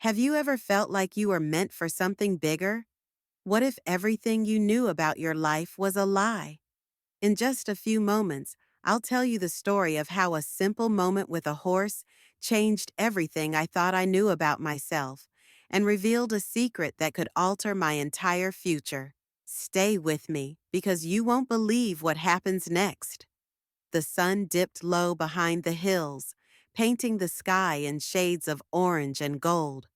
Have you ever felt like you were meant for something bigger? What if everything you knew about your life was a lie? In just a few moments, I'll tell you the story of how a simple moment with a horse changed everything I thought I knew about myself and revealed a secret that could alter my entire future. Stay with me because you won't believe what happens next. The sun dipped low behind the hills, painting the sky in shades of orange and gold.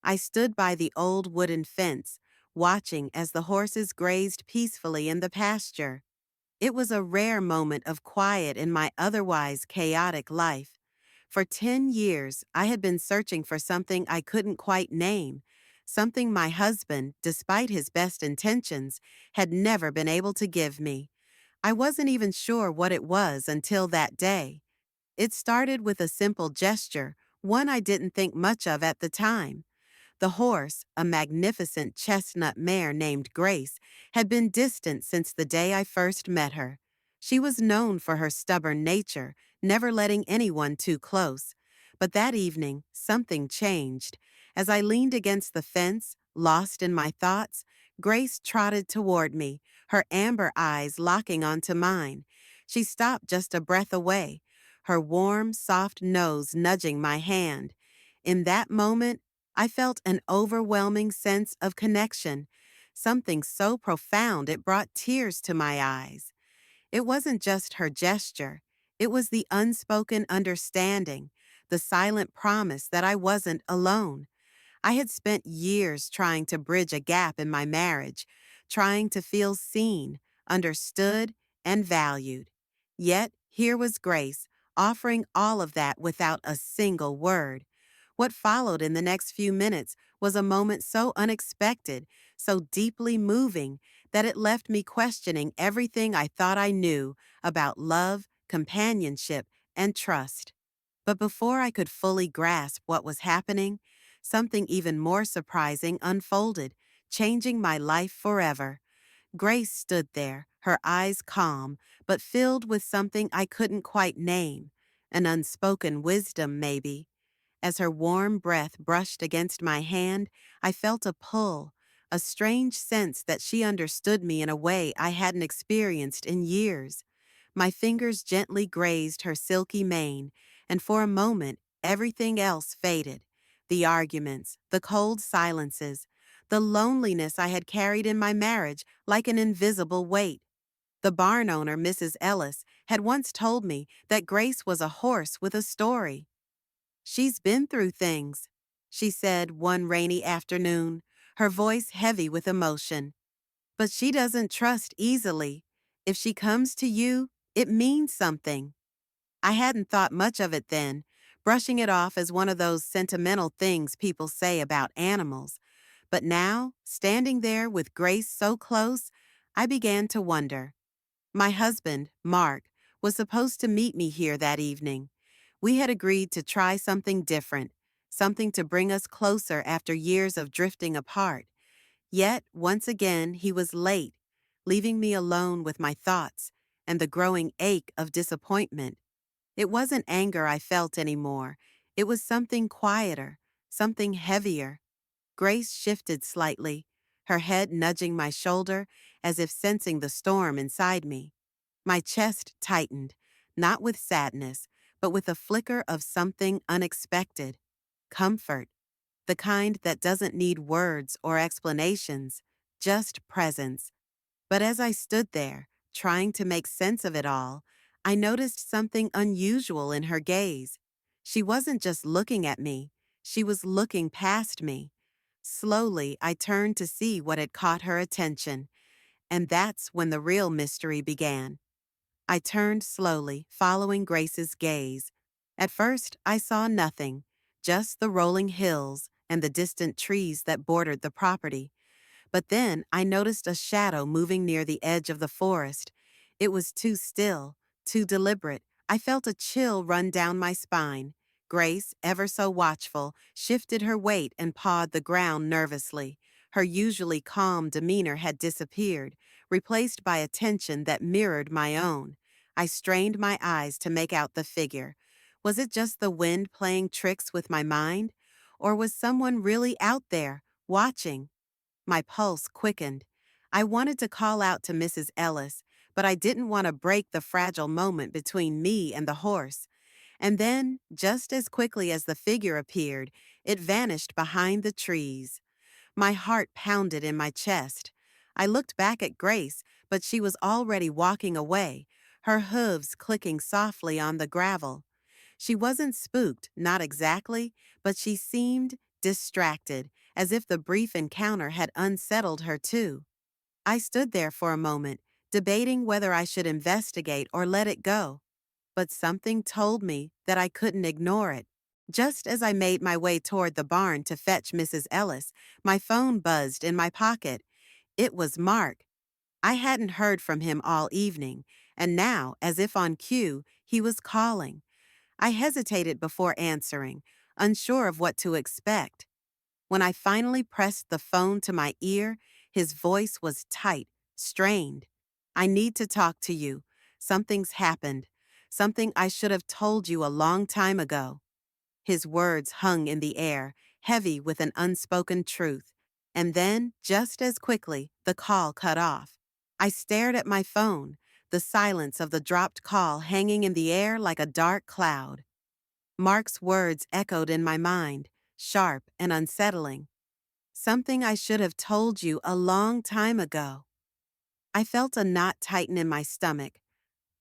I stood by the old wooden fence, watching as the horses grazed peacefully in the pasture. It was a rare moment of quiet in my otherwise chaotic life. For 10 years, I had been searching for something I couldn't quite name, something my husband, despite his best intentions, had never been able to give me. I wasn't even sure what it was until that day. It started with a simple gesture, one I didn't think much of at the time. The horse, a magnificent chestnut mare named Grace, had been distant since the day I first met her. She was known for her stubborn nature, never letting anyone too close. But that evening, something changed. As I leaned against the fence, lost in my thoughts, Grace trotted toward me, her amber eyes locking onto mine. She stopped just a breath away, her warm, soft nose nudging my hand. In that moment, I felt an overwhelming sense of connection, something so profound it brought tears to my eyes. It wasn't just her gesture, it was the unspoken understanding, the silent promise that I wasn't alone. I had spent years trying to bridge a gap in my marriage, trying to feel seen, understood, and valued. Yet, here was Grace, offering all of that without a single word. What followed in the next few minutes was a moment so unexpected, so deeply moving, that it left me questioning everything I thought I knew about love, companionship, and trust. But before I could fully grasp what was happening, something even more surprising unfolded, changing my life forever. Grace stood there, her eyes calm, but filled with something I couldn't quite name, an unspoken wisdom, maybe. As her warm breath brushed against my hand, I felt a pull, a strange sense that she understood me in a way I hadn't experienced in years. My fingers gently grazed her silky mane, and for a moment, everything else faded. The arguments, the cold silences, the loneliness I had carried in my marriage like an invisible weight. The barn owner, Mrs. Ellis, had once told me that Grace was a horse with a story. "She's been through things," she said one rainy afternoon, her voice heavy with emotion. "But she doesn't trust easily. If she comes to you, it means something." I hadn't thought much of it then, brushing it off as one of those sentimental things people say about animals. But now, standing there with Grace so close, I began to wonder. My husband, Mark, was supposed to meet me here that evening. We had agreed to try something different, something to bring us closer after years of drifting apart. Yet, once again, he was late, leaving me alone with my thoughts and the growing ache of disappointment. It wasn't anger I felt anymore. It was something quieter, something heavier. Grace shifted slightly, her head nudging my shoulder as if sensing the storm inside me. My chest tightened, not with sadness, but with a flicker of something unexpected. Comfort, the kind that doesn't need words or explanations, just presence. But as I stood there, trying to make sense of it all, I noticed something unusual in her gaze. She wasn't just looking at me, she was looking past me. Slowly, I turned to see what had caught her attention, and that's when the real mystery began. I turned slowly, following Grace's gaze. At first, I saw nothing, just the rolling hills and the distant trees that bordered the property. But then I noticed a shadow moving near the edge of the forest. It was too still, too deliberate. I felt a chill run down my spine. Grace, ever so watchful, shifted her weight and pawed the ground nervously. Her usually calm demeanor had disappeared, replaced by a tension that mirrored my own. I strained my eyes to make out the figure. Was it just the wind playing tricks with my mind? Or was someone really out there, watching? My pulse quickened. I wanted to call out to Mrs. Ellis, but I didn't want to break the fragile moment between me and the horse. And then, just as quickly as the figure appeared, it vanished behind the trees. My heart pounded in my chest. I looked back at Grace, but she was already walking away, her hooves clicking softly on the gravel. She wasn't spooked, not exactly, but she seemed distracted, as if the brief encounter had unsettled her too. I stood there for a moment, debating whether I should investigate or let it go, but something told me that I couldn't ignore it. Just as I made my way toward the barn to fetch Mrs. Ellis, my phone buzzed in my pocket. It was Mark. I hadn't heard from him all evening, and now, as if on cue, he was calling. I hesitated before answering, unsure of what to expect. When I finally pressed the phone to my ear, his voice was tight, strained. "I need to talk to you. Something's happened. Something I should have told you a long time ago." His words hung in the air, heavy with an unspoken truth. And then, just as quickly, the call cut off. I stared at my phone, the silence of the dropped call hanging in the air like a dark cloud. Mark's words echoed in my mind, sharp and unsettling. "Something I should have told you a long time ago." I felt a knot tighten in my stomach.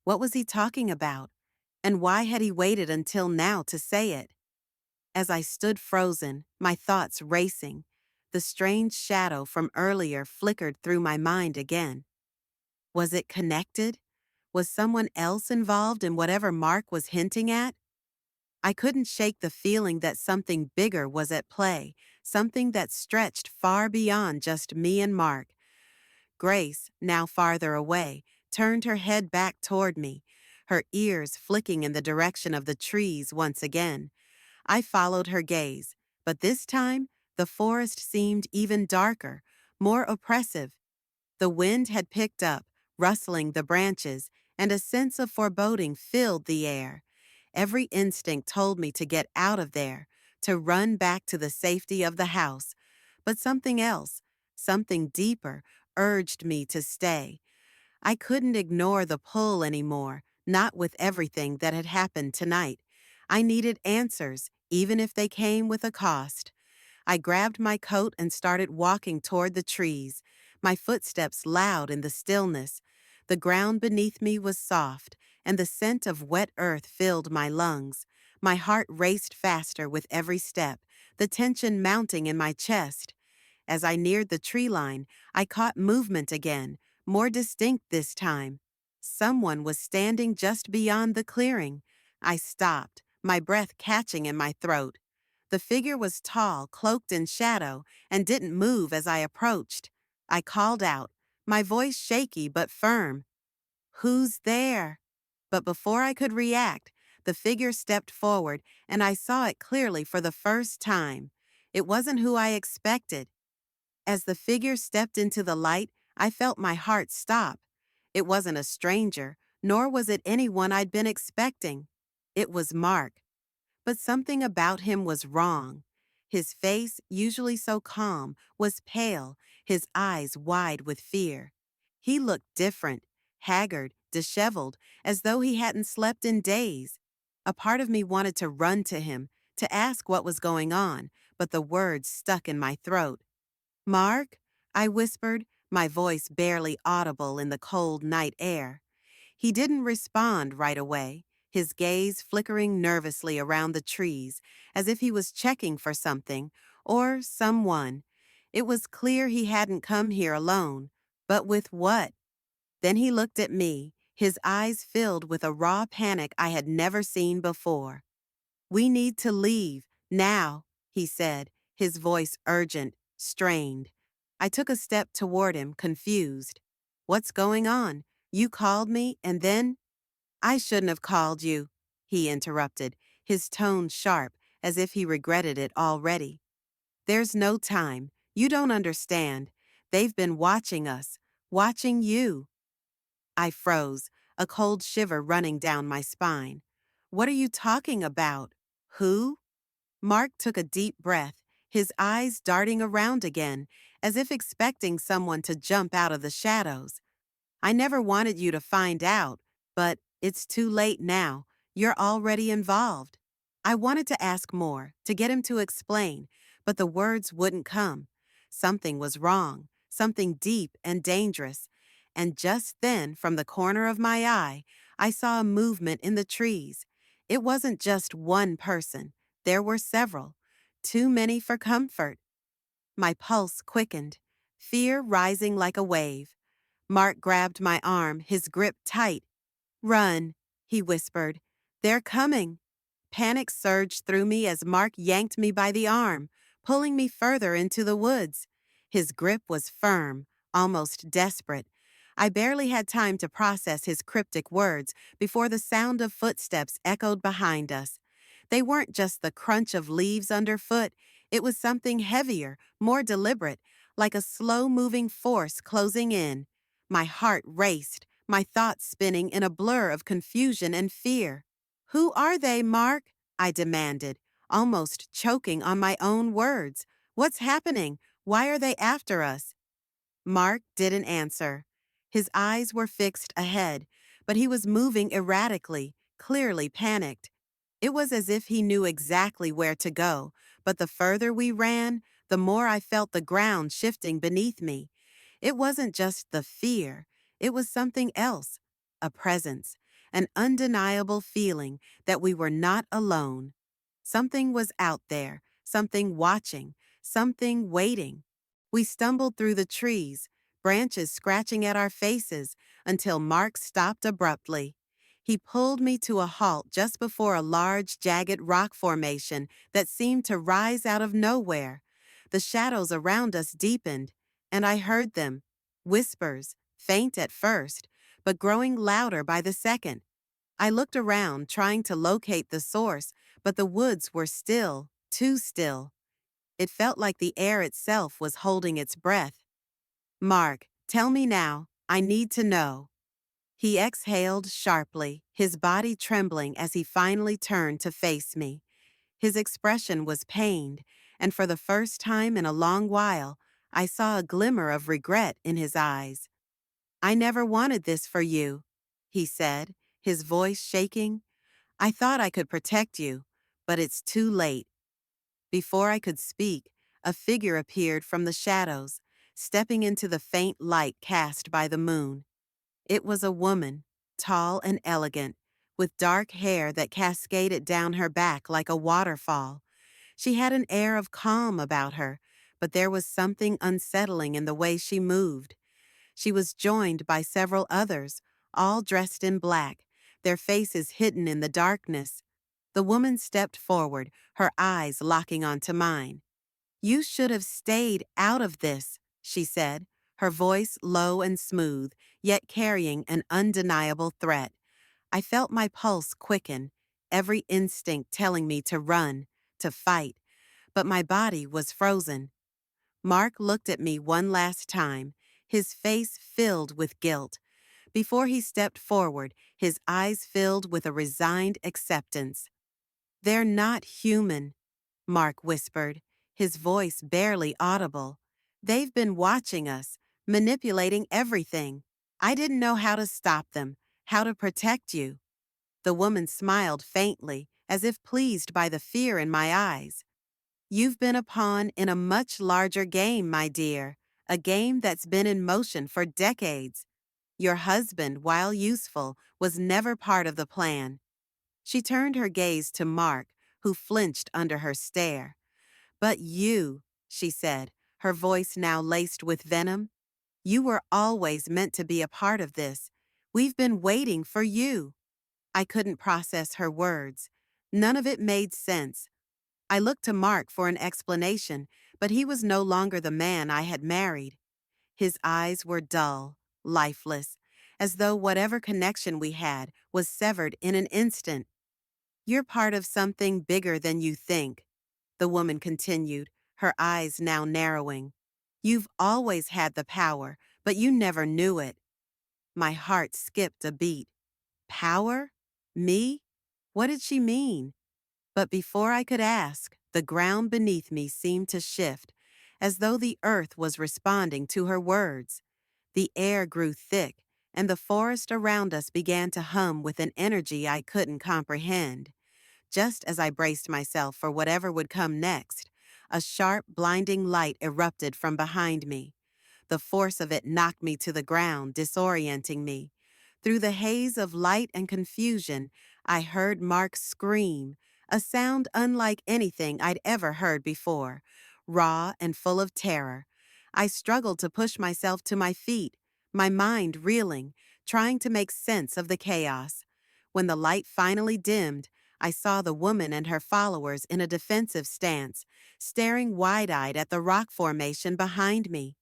What was he talking about? And why had he waited until now to say it? As I stood frozen, my thoughts racing, the strange shadow from earlier flickered through my mind again. Was it connected? Was someone else involved in whatever Mark was hinting at? I couldn't shake the feeling that something bigger was at play, something that stretched far beyond just me and Mark. Grace, now farther away, turned her head back toward me, her ears flicking in the direction of the trees once again. I followed her gaze, but this time the forest seemed even darker, more oppressive. The wind had picked up, rustling the branches, and a sense of foreboding filled the air. Every instinct told me to get out of there, to run back to the safety of the house. But something else, something deeper, urged me to stay. I couldn't ignore the pull anymore, not with everything that had happened tonight. I needed answers, even if they came with a cost. I grabbed my coat and started walking toward the trees, my footsteps loud in the stillness. The ground beneath me was soft, and the scent of wet earth filled my lungs. My heart raced faster with every step, the tension mounting in my chest. As I neared the tree line, I caught movement again, more distinct this time. Someone was standing just beyond the clearing. I stopped, my breath catching in my throat. The figure was tall, cloaked in shadow, and didn't move as I approached. I called out, my voice shaky but firm. "Who's there?" But before I could react, the figure stepped forward, and I saw it clearly for the first time. It wasn't who I expected. As the figure stepped into the light, I felt my heart stop. It wasn't a stranger, nor was it anyone I'd been expecting. It was Mark. But something about him was wrong. His face, usually so calm, was pale, his eyes wide with fear. He looked different, haggard, disheveled, as though he hadn't slept in days. A part of me wanted to run to him, to ask what was going on, but the words stuck in my throat. "Mark?" I whispered, my voice barely audible in the cold night air. He didn't respond right away, his gaze flickering nervously around the trees, as if he was checking for something, or someone. It was clear he hadn't come here alone. But with what? Then he looked at me, his eyes filled with a raw panic I had never seen before. "We need to leave, now," he said, his voice urgent, strained. I took a step toward him, confused. "What's going on? You called me, and then—" "I shouldn't have called you," he interrupted, his tone sharp, as if he regretted it already. "There's no time. You don't understand. They've been watching us, watching you." I froze, a cold shiver running down my spine. "What are you talking about? Who?" Mark took a deep breath, his eyes darting around again, as if expecting someone to jump out of the shadows. I never wanted you to find out, but it's too late now. You're already involved. I wanted to ask more, to get him to explain, but the words wouldn't come. Something was wrong, something deep and dangerous. And just then, from the corner of my eye, I saw a movement in the trees. It wasn't just one person. There were several. Too many for comfort. My pulse quickened, fear rising like a wave. Mark grabbed my arm, his grip tight. "Run," he whispered. "They're coming." Panic surged through me as Mark yanked me by the arm, pulling me further into the woods. His grip was firm, almost desperate. I barely had time to process his cryptic words before the sound of footsteps echoed behind us. They weren't just the crunch of leaves underfoot, it was something heavier, more deliberate, like a slow-moving force closing in. My heart raced, my thoughts spinning in a blur of confusion and fear. "Who are they, Mark?" I demanded, almost choking on my own words. "What's happening? Why are they after us?" Mark didn't answer. His eyes were fixed ahead, but he was moving erratically, clearly panicked. It was as if he knew exactly where to go, but the further we ran, the more I felt the ground shifting beneath me. It wasn't just the fear, it was something else, a presence, an undeniable feeling that we were not alone. Something was out there, something watching, something waiting. We stumbled through the trees, branches scratching at our faces, until Mark stopped abruptly. He pulled me to a halt just before a large, jagged rock formation that seemed to rise out of nowhere. The shadows around us deepened, and I heard them. Whispers, faint at first, but growing louder by the second. I looked around, trying to locate the source, but the woods were still, too still. It felt like the air itself was holding its breath. "Mark, tell me now. I need to know." He exhaled sharply, his body trembling as he finally turned to face me. His expression was pained, and for the first time in a long while, I saw a glimmer of regret in his eyes. "I never wanted this for you," he said, his voice shaking. "I thought I could protect you, but it's too late." Before I could speak, a figure appeared from the shadows, stepping into the faint light cast by the moon. It was a woman, tall and elegant, with dark hair that cascaded down her back like a waterfall. She had an air of calm about her, but there was something unsettling in the way she moved. She was joined by several others, all dressed in black, their faces hidden in the darkness. The woman stepped forward, her eyes locking onto mine. "You should have stayed out of this," she said, her voice low and smooth, yet carrying an undeniable threat. I felt my pulse quicken, every instinct telling me to run, to fight, but my body was frozen. Mark looked at me one last time, his face filled with guilt. Before he stepped forward, his eyes filled with a resigned acceptance. "They're not human," Mark whispered, his voice barely audible. "They've been watching us, manipulating everything. I didn't know how to stop them, how to protect you." The woman smiled faintly, as if pleased by the fear in my eyes. "You've been a pawn in a much larger game, my dear, a game that's been in motion for decades. Your husband, while useful, was never part of the plan." She turned her gaze to Mark, who flinched under her stare. "But you," she said, her voice now laced with venom, "you were always meant to be a part of this. We've been waiting for you." I couldn't process her words. None of it made sense. I looked to Mark for an explanation, but he was no longer the man I had married. His eyes were dull, lifeless, as though whatever connection we had was severed in an instant. "You're part of something bigger than you think," the woman continued, her eyes now narrowing. "You've always had the power, but you never knew it." My heart skipped a beat. Power? Me? What did she mean? But before I could ask, The ground beneath me seemed to shift, as though the earth was responding to her words. The air grew thick, and the forest around us began to hum with an energy I couldn't comprehend. Just as I braced myself for whatever would come next, a sharp, blinding light erupted from behind me. The force of it knocked me to the ground, disorienting me. Through the haze of light and confusion, I heard Mark scream, a sound unlike anything I'd ever heard before, raw and full of terror. I struggled to push myself to my feet, my mind reeling, trying to make sense of the chaos. When the light finally dimmed, I saw the woman and her followers in a defensive stance, staring wide-eyed at the rock formation behind me.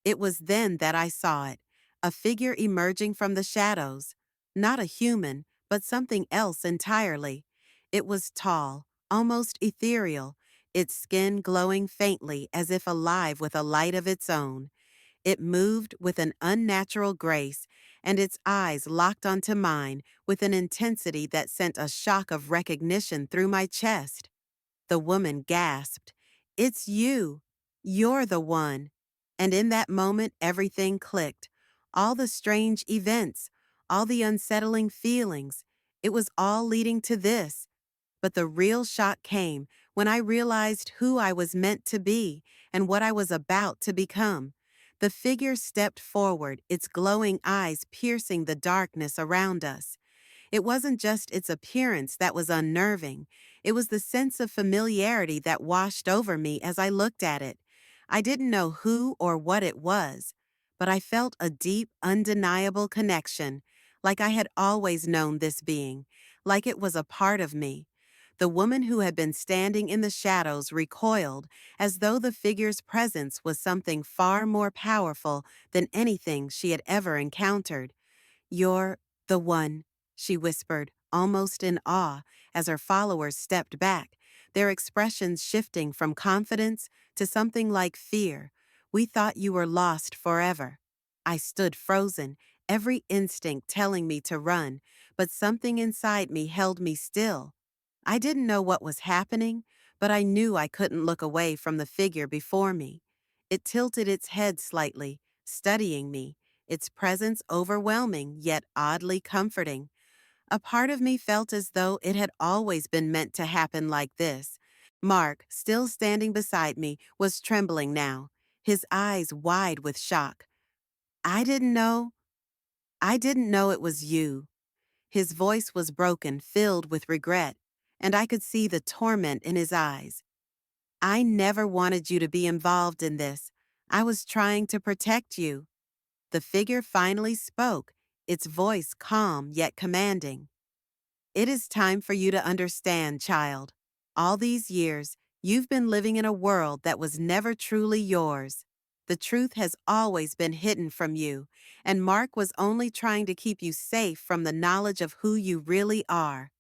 It was then that I saw it, a figure emerging from the shadows. Not a human, but something else entirely. It was tall, almost ethereal, its skin glowing faintly as if alive with a light of its own. It moved with an unnatural grace, and its eyes locked onto mine with an intensity that sent a shock of recognition through my chest. The woman gasped, "It's you! You're the one!" And in that moment, everything clicked. All the strange events, all the unsettling feelings, it was all leading to this. But the real shock came when I realized who I was meant to be and what I was about to become. The figure stepped forward, its glowing eyes piercing the darkness around us. It wasn't just its appearance that was unnerving. It was the sense of familiarity that washed over me as I looked at it. I didn't know who or what it was, but I felt a deep, undeniable connection, like I had always known this being, like it was a part of me. The woman who had been standing in the shadows recoiled, as though the figure's presence was something far more powerful than anything she had ever encountered. "You're the one," she whispered, almost in awe, as her followers stepped back, their expressions shifting from confidence to something like fear. "We thought you were lost forever." I stood frozen, every instinct telling me to run, but something inside me held me still. I didn't know what was happening, but I knew I couldn't look away from the figure before me. It tilted its head slightly, studying me, its presence overwhelming yet oddly comforting. A part of me felt as though it had always been meant to happen like this. Mark, still standing beside me, was trembling now, his eyes wide with shock. "I didn't know. I didn't know it was you." His voice was broken, filled with regret, and I could see the torment in his eyes. "I never wanted you to be involved in this. I was trying to protect you." The figure finally spoke, its voice calm yet commanding. "It is time for you to understand, child. All these years, you've been living in a world that was never truly yours. The truth has always been hidden from you, and Mark was only trying to keep you safe from the knowledge of who you really are."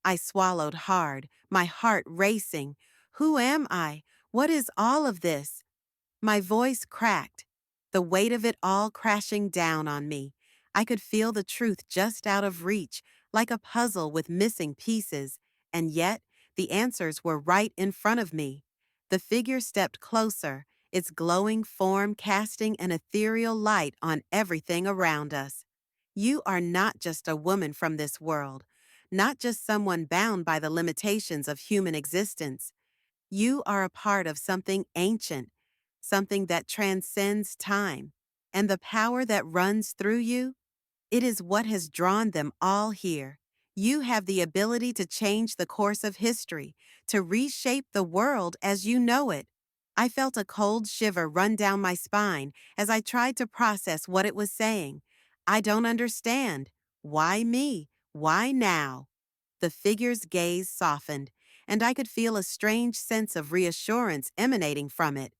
I swallowed hard, my heart racing. Who am I? What is all of this? My voice cracked, the weight of it all crashing down on me. I could feel the truth just out of reach, like a puzzle with missing pieces, and yet the answers were right in front of me. The figure stepped closer, its glowing form casting an ethereal light on everything around us. "You are not just a woman from this world, not just someone bound by the limitations of human existence. You are a part of something ancient, something that transcends time, and the power that runs through you, it is what has drawn them all here. You have the ability to change the course of history, to reshape the world as you know it." I felt a cold shiver run down my spine as I tried to process what it was saying. "I don't understand. Why me? Why now?" The figure's gaze softened, and I could feel a strange sense of reassurance emanating from it.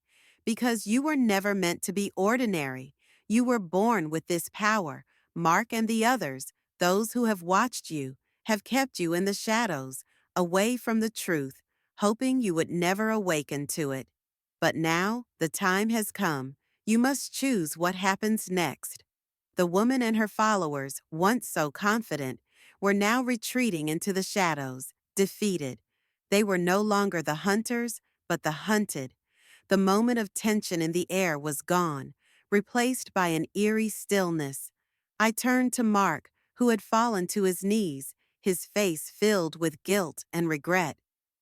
"Because you were never meant to be ordinary. You were born with this power. Mark and the others, those who have watched you, have kept you in the shadows, away from the truth, hoping you would never awaken to it. But now the time has come. You must choose what happens next." The woman and her followers, once so confident, were now retreating into the shadows, defeated. They were no longer the hunters, but the hunted. The moment of tension in the air was gone, replaced by an eerie stillness. I turned to Mark, who had fallen to his knees, his face filled with guilt and regret.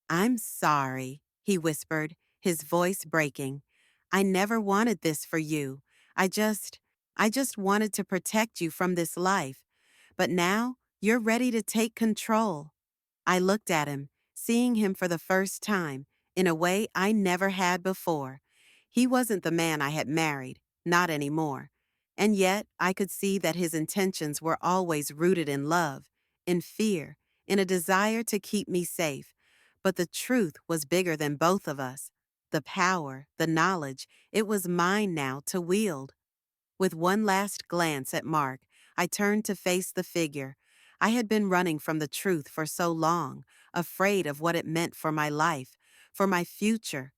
"I'm sorry," he whispered, his voice breaking. "I never wanted this for you. I just, I just wanted to protect you from this life. But now, you're ready to take control." I looked at him, seeing him for the first time, in a way I never had before. He wasn't the man I had married, not anymore. And yet, I could see that his intentions were always rooted in love, in fear, in a desire to keep me safe. But the truth was bigger than both of us. The power, the knowledge, it was mine now to wield. With one last glance at Mark, I turned to face the figure. I had been running from the truth for so long, afraid of what it meant for my life, for my future.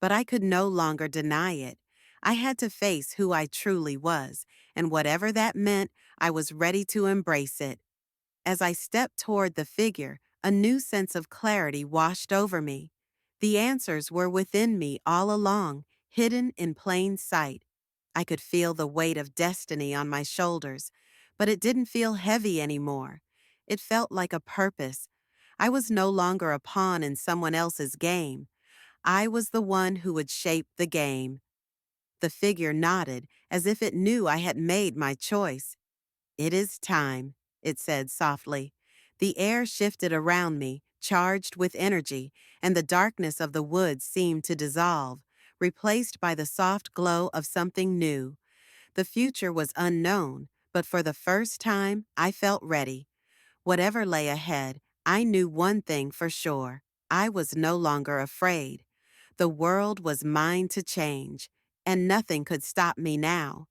But I could no longer deny it. I had to face who I truly was, and whatever that meant, I was ready to embrace it. As I stepped toward the figure, a new sense of clarity washed over me. The answers were within me all along, hidden in plain sight. I could feel the weight of destiny on my shoulders, but it didn't feel heavy anymore. It felt like a purpose. I was no longer a pawn in someone else's game. I was the one who would shape the game. The figure nodded, as if it knew I had made my choice. "It is time," it said softly. The air shifted around me, charged with energy, and the darkness of the woods seemed to dissolve, replaced by the soft glow of something new. The future was unknown, but for the first time, I felt ready. Whatever lay ahead, I knew one thing for sure. I was no longer afraid. The world was mine to change, and nothing could stop me now.